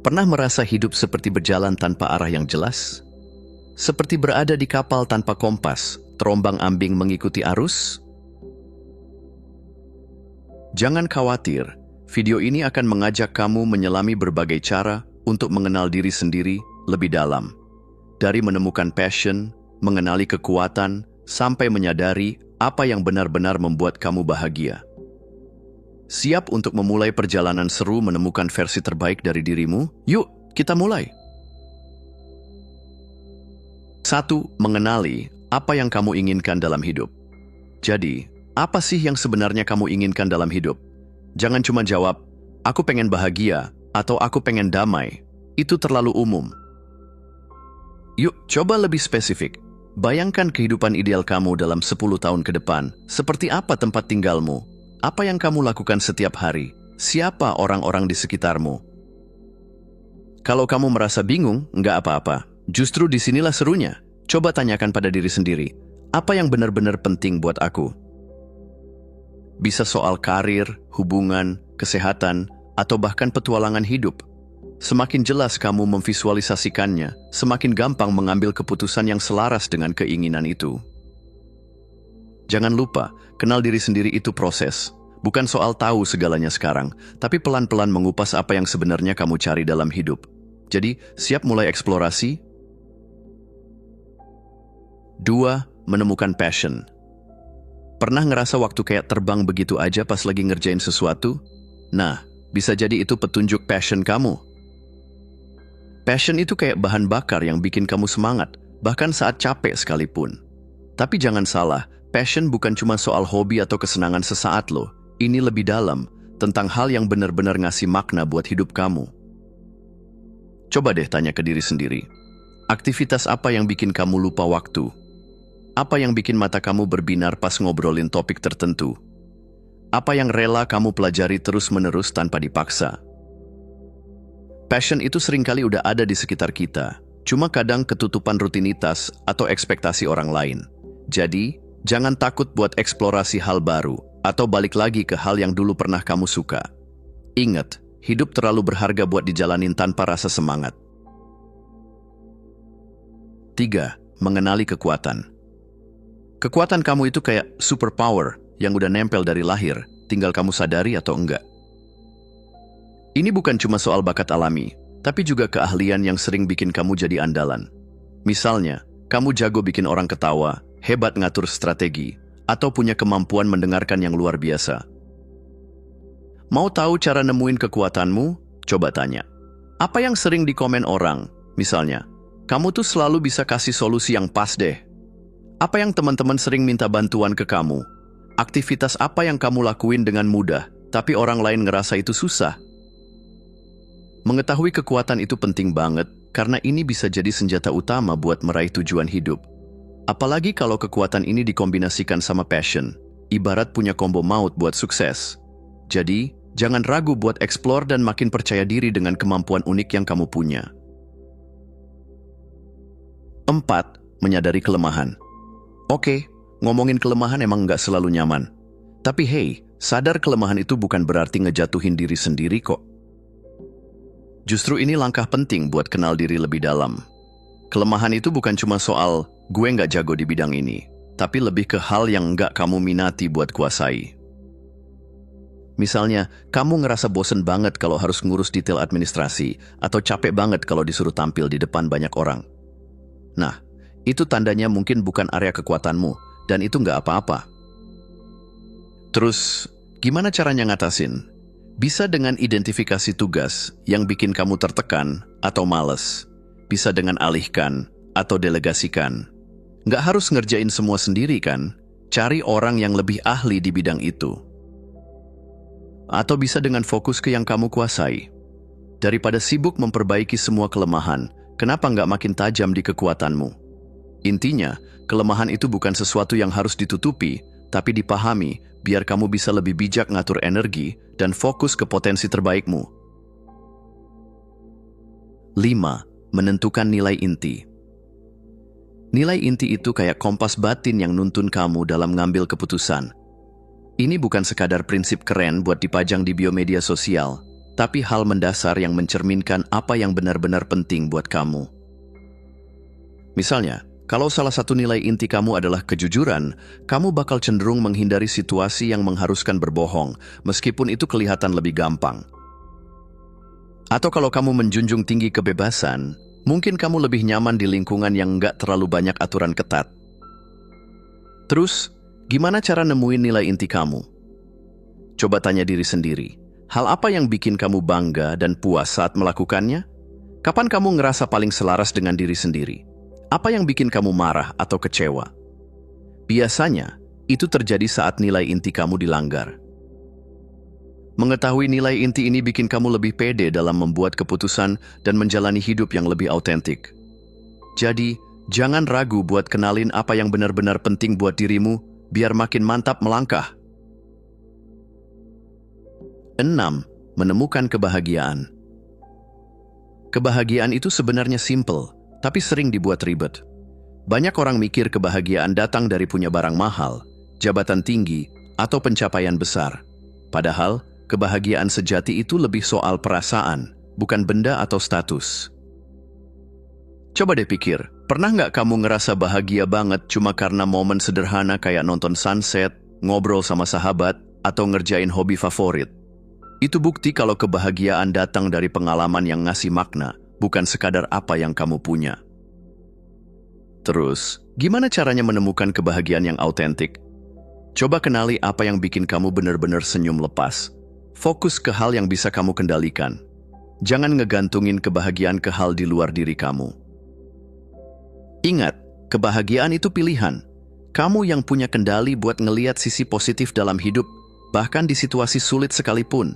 Pernah merasa hidup seperti berjalan tanpa arah yang jelas? Seperti berada di kapal tanpa kompas, terombang-ambing mengikuti arus? Jangan khawatir, video ini akan mengajak kamu menyelami berbagai cara untuk mengenal diri sendiri lebih dalam. Dari menemukan passion, mengenali kekuatan, sampai menyadari apa yang benar-benar membuat kamu bahagia. Siap untuk memulai perjalanan seru menemukan versi terbaik dari dirimu? Yuk, kita mulai! 1. Mengenali apa yang kamu inginkan dalam hidup. Jadi, apa sih yang sebenarnya kamu inginkan dalam hidup? Jangan cuma jawab, aku pengen bahagia, atau aku pengen damai. Itu terlalu umum. Yuk, coba lebih spesifik. Bayangkan kehidupan ideal kamu dalam 10 tahun ke depan. Seperti apa tempat tinggalmu? Apa yang kamu lakukan setiap hari? Siapa orang-orang di sekitarmu? Kalau kamu merasa bingung, nggak apa-apa. Justru disinilah serunya. Coba tanyakan pada diri sendiri, apa yang benar-benar penting buat aku? Bisa soal karir, hubungan, kesehatan, atau bahkan petualangan hidup. Semakin jelas kamu memvisualisasikannya, semakin gampang mengambil keputusan yang selaras dengan keinginan itu. Jangan lupa, kenal diri sendiri itu proses. Bukan soal tahu segalanya sekarang, tapi pelan-pelan mengupas apa yang sebenarnya kamu cari dalam hidup. Jadi, siap mulai eksplorasi? 2. Menemukan passion. Pernah ngerasa waktu kayak terbang begitu aja pas lagi ngerjain sesuatu? Nah, bisa jadi itu petunjuk passion kamu. Passion itu kayak bahan bakar yang bikin kamu semangat, bahkan saat capek sekalipun. Tapi jangan salah, passion bukan cuma soal hobi atau kesenangan sesaat loh. Ini lebih dalam, tentang hal yang benar-benar ngasih makna buat hidup kamu. Coba deh tanya ke diri sendiri. Aktivitas apa yang bikin kamu lupa waktu? Apa yang bikin mata kamu berbinar pas ngobrolin topik tertentu? Apa yang rela kamu pelajari terus-menerus tanpa dipaksa? Passion itu seringkali udah ada di sekitar kita, cuma kadang ketutupan rutinitas atau ekspektasi orang lain. Jadi, jangan takut buat eksplorasi hal baru, atau balik lagi ke hal yang dulu pernah kamu suka. Ingat, hidup terlalu berharga buat dijalanin tanpa rasa semangat. 3. Mengenali kekuatan. Kekuatan kamu itu kayak superpower yang udah nempel dari lahir, tinggal kamu sadari atau enggak. Ini bukan cuma soal bakat alami, tapi juga keahlian yang sering bikin kamu jadi andalan. Misalnya, kamu jago bikin orang ketawa, hebat ngatur strategi, atau punya kemampuan mendengarkan yang luar biasa. Mau tahu cara nemuin kekuatanmu? Coba tanya. Apa yang sering dikomen orang? Misalnya, kamu tuh selalu bisa kasih solusi yang pas deh. Apa yang teman-teman sering minta bantuan ke kamu? Aktivitas apa yang kamu lakuin dengan mudah, tapi orang lain ngerasa itu susah? Mengetahui kekuatan itu penting banget, karena ini bisa jadi senjata utama buat meraih tujuan hidup. Apalagi kalau kekuatan ini dikombinasikan sama passion, ibarat punya combo maut buat sukses. Jadi, jangan ragu buat eksplor dan makin percaya diri dengan kemampuan unik yang kamu punya. 4. Menyadari kelemahan. Oke, ngomongin kelemahan emang nggak selalu nyaman. Tapi hey, sadar kelemahan itu bukan berarti ngejatuhin diri sendiri kok. Justru ini langkah penting buat kenal diri lebih dalam. Kelemahan itu bukan cuma soal gue nggak jago di bidang ini, tapi lebih ke hal yang nggak kamu minati buat kuasai. Misalnya, kamu ngerasa bosen banget kalau harus ngurus detail administrasi, atau capek banget kalau disuruh tampil di depan banyak orang. Nah, itu tandanya mungkin bukan area kekuatanmu, dan itu nggak apa-apa. Terus, gimana caranya ngatasin? Bisa dengan identifikasi tugas yang bikin kamu tertekan atau males. Bisa dengan alihkan atau delegasikan. Nggak harus ngerjain semua sendiri kan? Cari orang yang lebih ahli di bidang itu. Atau bisa dengan fokus ke yang kamu kuasai. Daripada sibuk memperbaiki semua kelemahan, kenapa nggak makin tajam di kekuatanmu? Intinya, kelemahan itu bukan sesuatu yang harus ditutupi, tapi dipahami biar kamu bisa lebih bijak ngatur energi dan fokus ke potensi terbaikmu. 5. Menentukan nilai inti. Nilai inti itu kayak kompas batin yang nuntun kamu dalam ngambil keputusan. Ini bukan sekadar prinsip keren buat dipajang di biomedia sosial. tapi hal mendasar yang mencerminkan apa yang benar-benar penting buat kamu. Misalnya, kalau salah satu nilai inti kamu adalah kejujuran, kamu bakal cenderung menghindari situasi yang mengharuskan berbohong, meskipun itu kelihatan lebih gampang. Atau kalau kamu menjunjung tinggi kebebasan, mungkin kamu lebih nyaman di lingkungan yang nggak terlalu banyak aturan ketat. Terus, gimana cara nemuin nilai inti kamu? Coba tanya diri sendiri, hal apa yang bikin kamu bangga dan puas saat melakukannya? Kapan kamu ngerasa paling selaras dengan diri sendiri? Apa yang bikin kamu marah atau kecewa? Biasanya, itu terjadi saat nilai inti kamu dilanggar. Mengetahui nilai inti ini bikin kamu lebih pede dalam membuat keputusan dan menjalani hidup yang lebih autentik. Jadi, jangan ragu buat kenalin apa yang benar-benar penting buat dirimu, biar makin mantap melangkah. 6. Menemukan kebahagiaan. Kebahagiaan itu sebenarnya simple, tapi sering dibuat ribet. Banyak orang mikir kebahagiaan datang dari punya barang mahal, jabatan tinggi, atau pencapaian besar. Padahal, kebahagiaan sejati itu lebih soal perasaan, bukan benda atau status. Coba deh pikir, pernah nggak kamu ngerasa bahagia banget cuma karena momen sederhana kayak nonton sunset, ngobrol sama sahabat, atau ngerjain hobi favorit? Itu bukti kalau kebahagiaan datang dari pengalaman yang ngasih makna, bukan sekadar apa yang kamu punya. Terus, gimana caranya menemukan kebahagiaan yang autentik? Coba kenali apa yang bikin kamu benar-benar senyum lepas. Fokus ke hal yang bisa kamu kendalikan. Jangan ngegantungin kebahagiaan ke hal di luar diri kamu. Ingat, kebahagiaan itu pilihan. Kamu yang punya kendali buat ngeliat sisi positif dalam hidup, bahkan di situasi sulit sekalipun.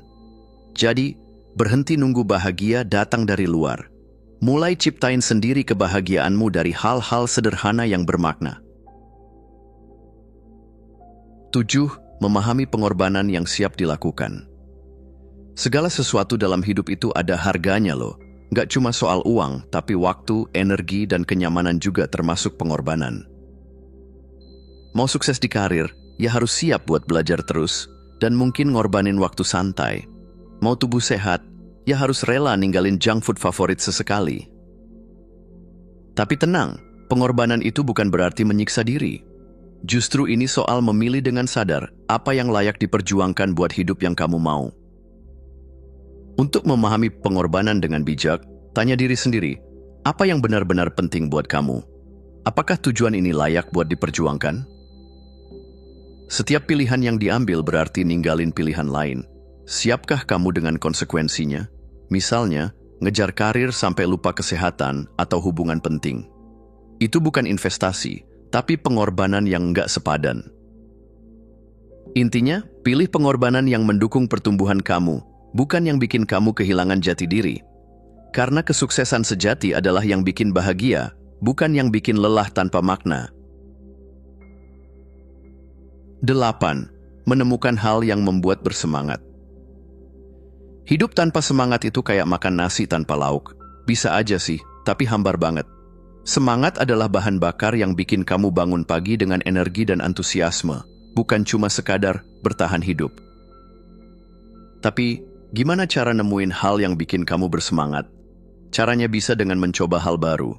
Jadi, berhenti nunggu bahagia datang dari luar. Mulai ciptain sendiri kebahagiaanmu dari hal-hal sederhana yang bermakna. 7. Memahami pengorbanan yang siap dilakukan. Segala sesuatu dalam hidup itu ada harganya loh. Nggak cuma soal uang, tapi waktu, energi, dan kenyamanan juga termasuk pengorbanan. Mau sukses di karir, ya harus siap buat belajar terus, dan mungkin ngorbanin waktu santai. Mau tubuh sehat, ya harus rela ninggalin junk food favorit sesekali. Tapi tenang, pengorbanan itu bukan berarti menyiksa diri. Justru ini soal memilih dengan sadar apa yang layak diperjuangkan buat hidup yang kamu mau. Untuk memahami pengorbanan dengan bijak, tanya diri sendiri, apa yang benar-benar penting buat kamu? Apakah tujuan ini layak buat diperjuangkan? Setiap pilihan yang diambil berarti ninggalin pilihan lain. Siapkah kamu dengan konsekuensinya? Misalnya, ngejar karir sampai lupa kesehatan atau hubungan penting. Itu bukan investasi, tapi pengorbanan yang nggak sepadan. Intinya, pilih pengorbanan yang mendukung pertumbuhan kamu, bukan yang bikin kamu kehilangan jati diri. Karena kesuksesan sejati adalah yang bikin bahagia, bukan yang bikin lelah tanpa makna. 8. Menemukan hal yang membuat bersemangat. Hidup tanpa semangat itu kayak makan nasi tanpa lauk. Bisa aja sih, tapi hambar banget. Semangat adalah bahan bakar yang bikin kamu bangun pagi dengan energi dan antusiasme, bukan cuma sekadar bertahan hidup. Tapi, gimana cara nemuin hal yang bikin kamu bersemangat? Caranya bisa dengan mencoba hal baru.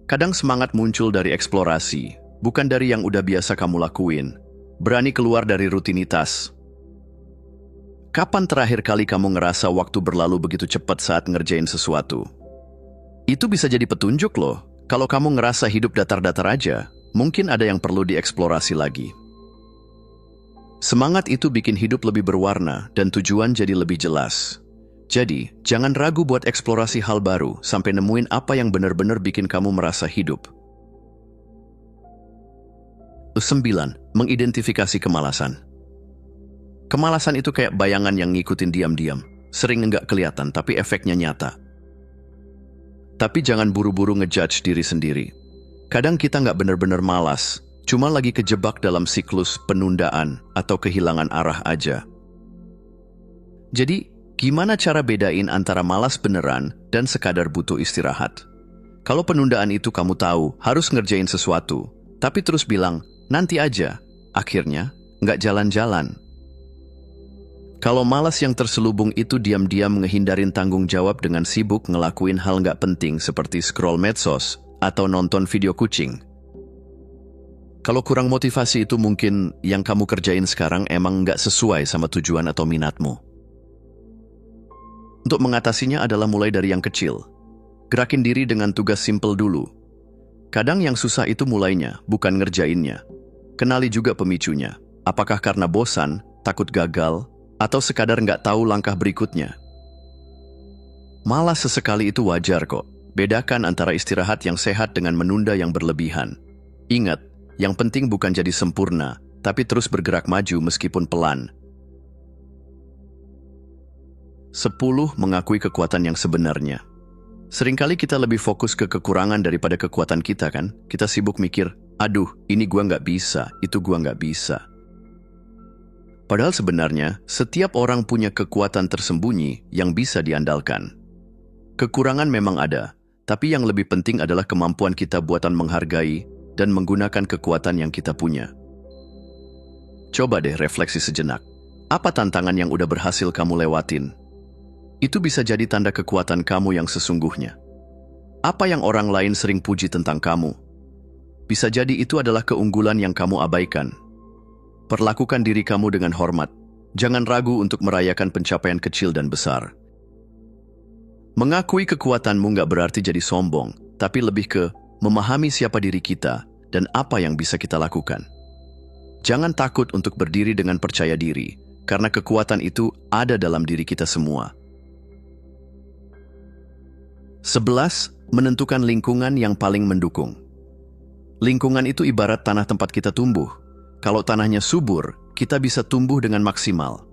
Kadang semangat muncul dari eksplorasi, bukan dari yang udah biasa kamu lakuin. Berani keluar dari rutinitas. Kapan terakhir kali kamu ngerasa waktu berlalu begitu cepat saat ngerjain sesuatu? Itu bisa jadi petunjuk loh. Kalau kamu ngerasa hidup datar-datar aja, mungkin ada yang perlu dieksplorasi lagi. Semangat itu bikin hidup lebih berwarna dan tujuan jadi lebih jelas. Jadi, jangan ragu buat eksplorasi hal baru sampai nemuin apa yang benar-benar bikin kamu merasa hidup. 9. Mengidentifikasi kemalasan. Kemalasan itu kayak bayangan yang ngikutin diam-diam. Sering nggak kelihatan, tapi efeknya nyata. Tapi jangan buru-buru ngejudge diri sendiri. Kadang kita nggak benar-benar malas, cuma lagi kejebak dalam siklus penundaan atau kehilangan arah aja. Jadi, gimana cara bedain antara malas beneran dan sekadar butuh istirahat? Kalau penundaan itu kamu tahu harus ngerjain sesuatu, tapi terus bilang, nanti aja, akhirnya nggak jalan-jalan. Kalau malas yang terselubung itu diam-diam ngehindarin tanggung jawab dengan sibuk ngelakuin hal nggak penting seperti scroll medsos atau nonton video kucing. Kalau kurang motivasi itu mungkin yang kamu kerjain sekarang emang nggak sesuai sama tujuan atau minatmu. Untuk mengatasinya adalah mulai dari yang kecil. Gerakin diri dengan tugas simpel dulu. Kadang yang susah itu mulainya, bukan ngerjainnya. Kenali juga pemicunya. Apakah karena bosan, takut gagal, atau sekadar nggak tahu langkah berikutnya. Malas sesekali itu wajar kok. Bedakan antara istirahat yang sehat dengan menunda yang berlebihan. Ingat, yang penting bukan jadi sempurna, tapi terus bergerak maju meskipun pelan. 10. Mengakui kekuatan yang sebenarnya. Seringkali kita lebih fokus ke kekurangan daripada kekuatan kita kan? Kita sibuk mikir, aduh, ini gua nggak bisa, itu gua nggak bisa. Padahal sebenarnya, setiap orang punya kekuatan tersembunyi yang bisa diandalkan. Kekurangan memang ada, tapi yang lebih penting adalah kemampuan kita buatan menghargai dan menggunakan kekuatan yang kita punya. Coba deh refleksi sejenak. Apa tantangan yang udah berhasil kamu lewatin? Itu bisa jadi tanda kekuatan kamu yang sesungguhnya. Apa yang orang lain sering puji tentang kamu? Bisa jadi itu adalah keunggulan yang kamu abaikan. Perlakukan diri kamu dengan hormat. Jangan ragu untuk merayakan pencapaian kecil dan besar. Mengakui kekuatanmu nggak berarti jadi sombong, tapi lebih ke memahami siapa diri kita dan apa yang bisa kita lakukan. Jangan takut untuk berdiri dengan percaya diri, karena kekuatan itu ada dalam diri kita semua. 11. Menentukan lingkungan yang paling mendukung. Lingkungan itu ibarat tanah tempat kita tumbuh. Kalau tanahnya subur, kita bisa tumbuh dengan maksimal.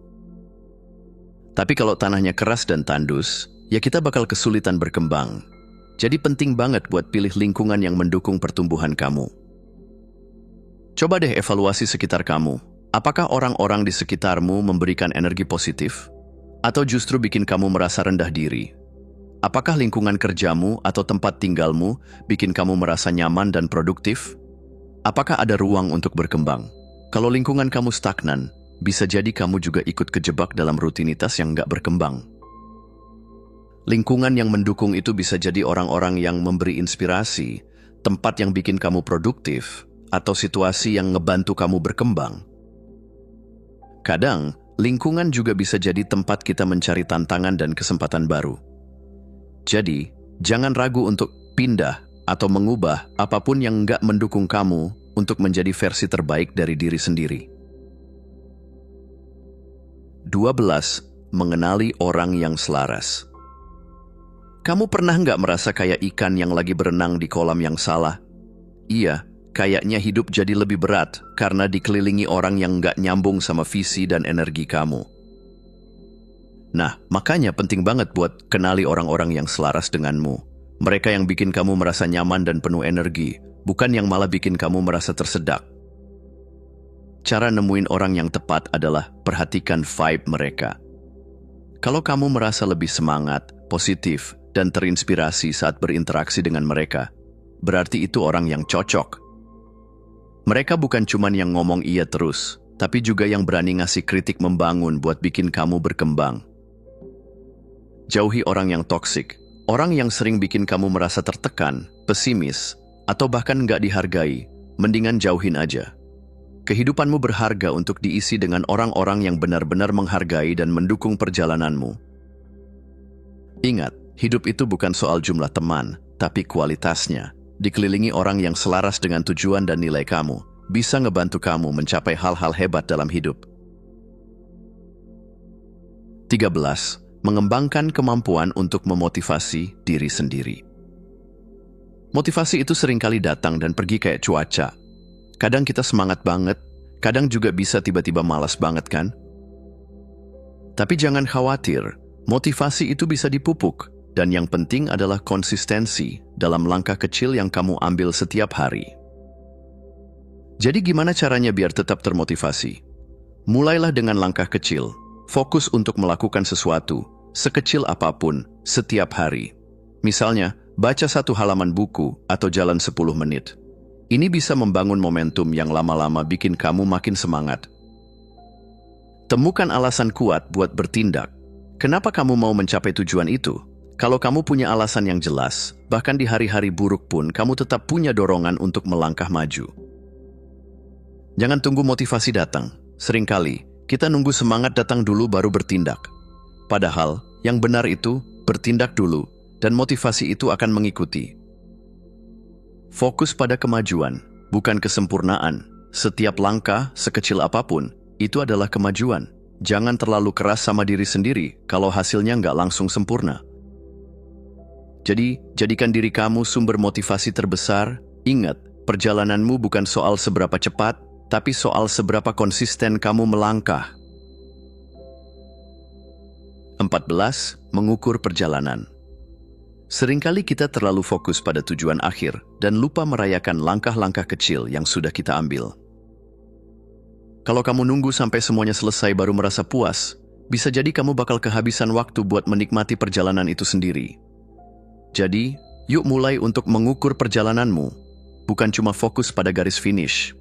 Tapi kalau tanahnya keras dan tandus, ya kita bakal kesulitan berkembang. Jadi penting banget buat pilih lingkungan yang mendukung pertumbuhan kamu. Coba deh evaluasi sekitar kamu. Apakah orang-orang di sekitarmu memberikan energi positif? Atau justru bikin kamu merasa rendah diri? Apakah lingkungan kerjamu atau tempat tinggalmu bikin kamu merasa nyaman dan produktif? Apakah ada ruang untuk berkembang? Kalau lingkungan kamu stagnan, bisa jadi kamu juga ikut kejebak dalam rutinitas yang nggak berkembang. Lingkungan yang mendukung itu bisa jadi orang-orang yang memberi inspirasi, tempat yang bikin kamu produktif, atau situasi yang ngebantu kamu berkembang. Kadang, lingkungan juga bisa jadi tempat kita mencari tantangan dan kesempatan baru. Jadi, jangan ragu untuk pindah atau mengubah apapun yang nggak mendukung kamu untuk menjadi versi terbaik dari diri sendiri. 12. Mengenali orang yang selaras. Kamu pernah nggak merasa kayak ikan yang lagi berenang di kolam yang salah? Iya, kayaknya hidup jadi lebih berat karena dikelilingi orang yang nggak nyambung sama visi dan energi kamu. Nah, makanya penting banget buat kenali orang-orang yang selaras denganmu. Mereka yang bikin kamu merasa nyaman dan penuh energi, bukan yang malah bikin kamu merasa tersedak. Cara nemuin orang yang tepat adalah perhatikan vibe mereka. Kalau kamu merasa lebih semangat, positif, dan terinspirasi saat berinteraksi dengan mereka, berarti itu orang yang cocok. Mereka bukan cuman yang ngomong iya terus, tapi juga yang berani ngasih kritik membangun buat bikin kamu berkembang. Jauhi orang yang toksik, orang yang sering bikin kamu merasa tertekan, pesimis, atau bahkan nggak dihargai, mendingan jauhin aja. Kehidupanmu berharga untuk diisi dengan orang-orang yang benar-benar menghargai dan mendukung perjalananmu. Ingat, hidup itu bukan soal jumlah teman, tapi kualitasnya. Dikelilingi orang yang selaras dengan tujuan dan nilai kamu, bisa ngebantu kamu mencapai hal-hal hebat dalam hidup. 13. Mengembangkan kemampuan untuk memotivasi diri sendiri. Motivasi itu seringkali datang dan pergi kayak cuaca. Kadang kita semangat banget, kadang juga bisa tiba-tiba malas banget kan? Tapi jangan khawatir, motivasi itu bisa dipupuk, dan yang penting adalah konsistensi dalam langkah kecil yang kamu ambil setiap hari. Jadi gimana caranya biar tetap termotivasi? Mulailah dengan langkah kecil, fokus untuk melakukan sesuatu, sekecil apapun, setiap hari. Misalnya, baca 1 halaman buku atau jalan 10 menit. Ini bisa membangun momentum yang lama-lama bikin kamu makin semangat. Temukan alasan kuat buat bertindak. Kenapa kamu mau mencapai tujuan itu? Kalau kamu punya alasan yang jelas, bahkan di hari-hari buruk pun kamu tetap punya dorongan untuk melangkah maju. Jangan tunggu motivasi datang. Seringkali, kita nunggu semangat datang dulu baru bertindak. Padahal, yang benar itu bertindak dulu, dan motivasi itu akan mengikuti. Fokus pada kemajuan, bukan kesempurnaan. Setiap langkah, sekecil apapun, itu adalah kemajuan. Jangan terlalu keras sama diri sendiri kalau hasilnya nggak langsung sempurna. Jadi, jadikan diri kamu sumber motivasi terbesar. Ingat, perjalananmu bukan soal seberapa cepat, tapi soal seberapa konsisten kamu melangkah. 14. Mengukur perjalanan. Seringkali kita terlalu fokus pada tujuan akhir dan lupa merayakan langkah-langkah kecil yang sudah kita ambil. Kalau kamu nunggu sampai semuanya selesai baru merasa puas, bisa jadi kamu bakal kehabisan waktu buat menikmati perjalanan itu sendiri. Jadi, yuk mulai untuk mengukur perjalananmu, bukan cuma fokus pada garis finish.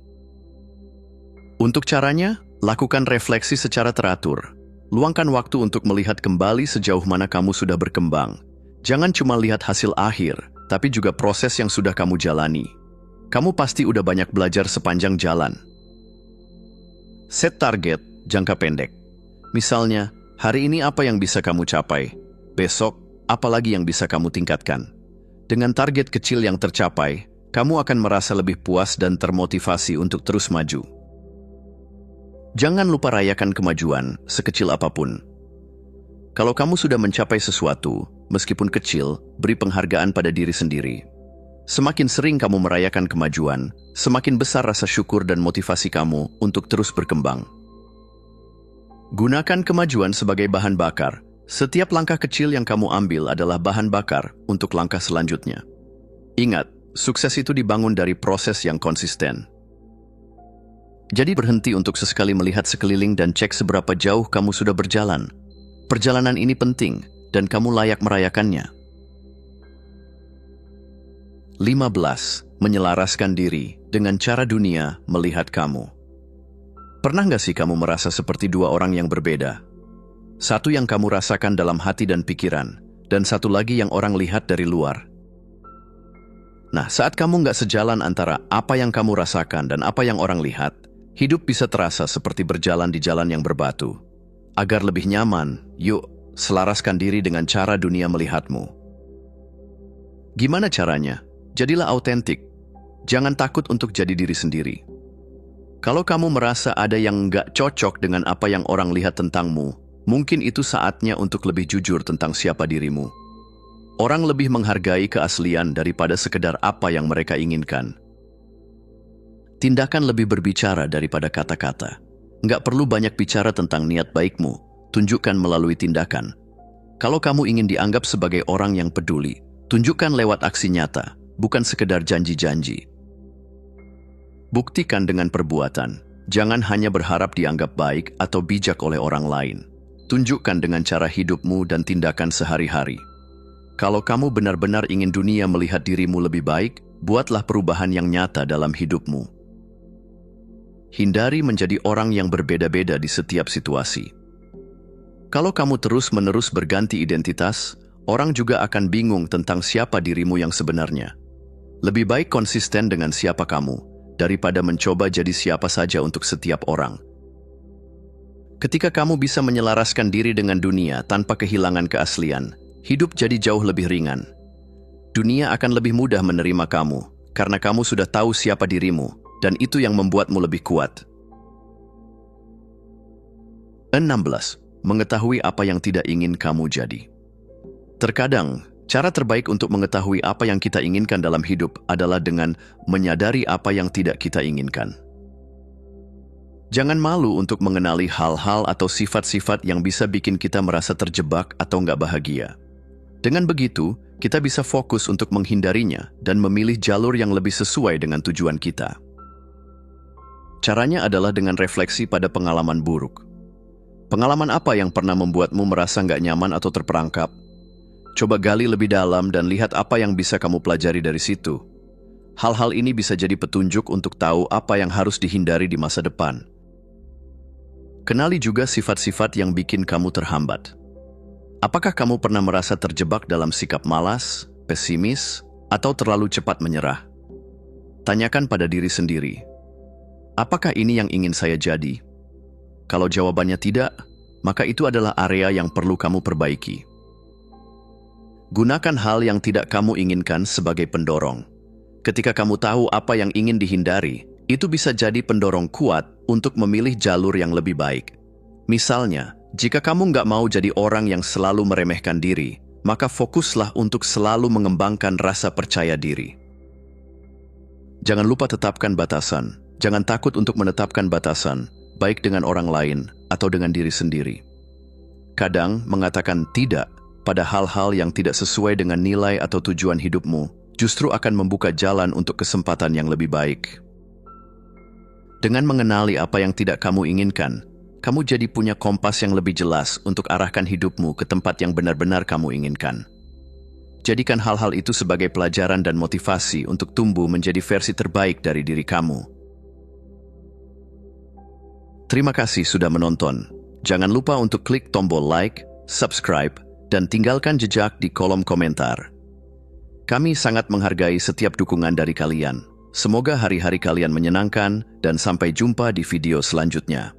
Untuk caranya, lakukan refleksi secara teratur. Luangkan waktu untuk melihat kembali sejauh mana kamu sudah berkembang. Jangan cuma lihat hasil akhir, tapi juga proses yang sudah kamu jalani. Kamu pasti udah banyak belajar sepanjang jalan. Set target jangka pendek. Misalnya, hari ini apa yang bisa kamu capai? Besok, apa lagi yang bisa kamu tingkatkan? Dengan target kecil yang tercapai, kamu akan merasa lebih puas dan termotivasi untuk terus maju. Jangan lupa rayakan kemajuan, sekecil apapun. Kalau kamu sudah mencapai sesuatu, meskipun kecil, beri penghargaan pada diri sendiri. Semakin sering kamu merayakan kemajuan, semakin besar rasa syukur dan motivasi kamu untuk terus berkembang. Gunakan kemajuan sebagai bahan bakar. Setiap langkah kecil yang kamu ambil adalah bahan bakar untuk langkah selanjutnya. Ingat, sukses itu dibangun dari proses yang konsisten. Jadi berhenti untuk sesekali melihat sekeliling dan cek seberapa jauh kamu sudah berjalan. Perjalanan ini penting, dan kamu layak merayakannya. 15. Menyelaraskan diri dengan cara dunia melihat kamu. Pernah nggak sih kamu merasa seperti dua orang yang berbeda? Satu yang kamu rasakan dalam hati dan pikiran, dan satu lagi yang orang lihat dari luar. Nah, saat kamu nggak sejalan antara apa yang kamu rasakan dan apa yang orang lihat, hidup bisa terasa seperti berjalan di jalan yang berbatu. Agar lebih nyaman, yuk selaraskan diri dengan cara dunia melihatmu. Gimana caranya? Jadilah autentik. Jangan takut untuk jadi diri sendiri. Kalau kamu merasa ada yang nggak cocok dengan apa yang orang lihat tentangmu, mungkin itu saatnya untuk lebih jujur tentang siapa dirimu. Orang lebih menghargai keaslian daripada sekedar apa yang mereka inginkan. Tindakan lebih berbicara daripada kata-kata. Nggak perlu banyak bicara tentang niat baikmu, tunjukkan melalui tindakan. Kalau kamu ingin dianggap sebagai orang yang peduli, tunjukkan lewat aksi nyata, bukan sekedar janji-janji. Buktikan dengan perbuatan. Jangan hanya berharap dianggap baik atau bijak oleh orang lain. Tunjukkan dengan cara hidupmu dan tindakan sehari-hari. Kalau kamu benar-benar ingin dunia melihat dirimu lebih baik, buatlah perubahan yang nyata dalam hidupmu. Hindari menjadi orang yang berbeda-beda di setiap situasi. Kalau kamu terus-menerus berganti identitas, orang juga akan bingung tentang siapa dirimu yang sebenarnya. Lebih baik konsisten dengan siapa kamu, daripada mencoba jadi siapa saja untuk setiap orang. Ketika kamu bisa menyelaraskan diri dengan dunia tanpa kehilangan keaslian, hidup jadi jauh lebih ringan. Dunia akan lebih mudah menerima kamu, karena kamu sudah tahu siapa dirimu, dan itu yang membuatmu lebih kuat. 16. Mengetahui apa yang tidak ingin kamu jadi. Terkadang, cara terbaik untuk mengetahui apa yang kita inginkan dalam hidup adalah dengan menyadari apa yang tidak kita inginkan. Jangan malu untuk mengenali hal-hal atau sifat-sifat yang bisa bikin kita merasa terjebak atau nggak bahagia. Dengan begitu, kita bisa fokus untuk menghindarinya dan memilih jalur yang lebih sesuai dengan tujuan kita. Caranya adalah dengan refleksi pada pengalaman buruk. Pengalaman apa yang pernah membuatmu merasa nggak nyaman atau terperangkap? Coba gali lebih dalam dan lihat apa yang bisa kamu pelajari dari situ. Hal-hal ini bisa jadi petunjuk untuk tahu apa yang harus dihindari di masa depan. Kenali juga sifat-sifat yang bikin kamu terhambat. Apakah kamu pernah merasa terjebak dalam sikap malas, pesimis, atau terlalu cepat menyerah? Tanyakan pada diri sendiri, apakah ini yang ingin saya jadi? Kalau jawabannya tidak, maka itu adalah area yang perlu kamu perbaiki. Gunakan hal yang tidak kamu inginkan sebagai pendorong. Ketika kamu tahu apa yang ingin dihindari, itu bisa jadi pendorong kuat untuk memilih jalur yang lebih baik. Misalnya, jika kamu nggak mau jadi orang yang selalu meremehkan diri, maka fokuslah untuk selalu mengembangkan rasa percaya diri. Jangan lupa tetapkan batasan. Jangan takut untuk menetapkan batasan, baik dengan orang lain atau dengan diri sendiri. Kadang, mengatakan tidak pada hal-hal yang tidak sesuai dengan nilai atau tujuan hidupmu justru akan membuka jalan untuk kesempatan yang lebih baik. Dengan mengenali apa yang tidak kamu inginkan, kamu jadi punya kompas yang lebih jelas untuk arahkan hidupmu ke tempat yang benar-benar kamu inginkan. Jadikan hal-hal itu sebagai pelajaran dan motivasi untuk tumbuh menjadi versi terbaik dari diri kamu. Terima kasih sudah menonton. Jangan lupa untuk klik tombol like, subscribe, dan tinggalkan jejak di kolom komentar. Kami sangat menghargai setiap dukungan dari kalian. Semoga hari-hari kalian menyenangkan dan sampai jumpa di video selanjutnya.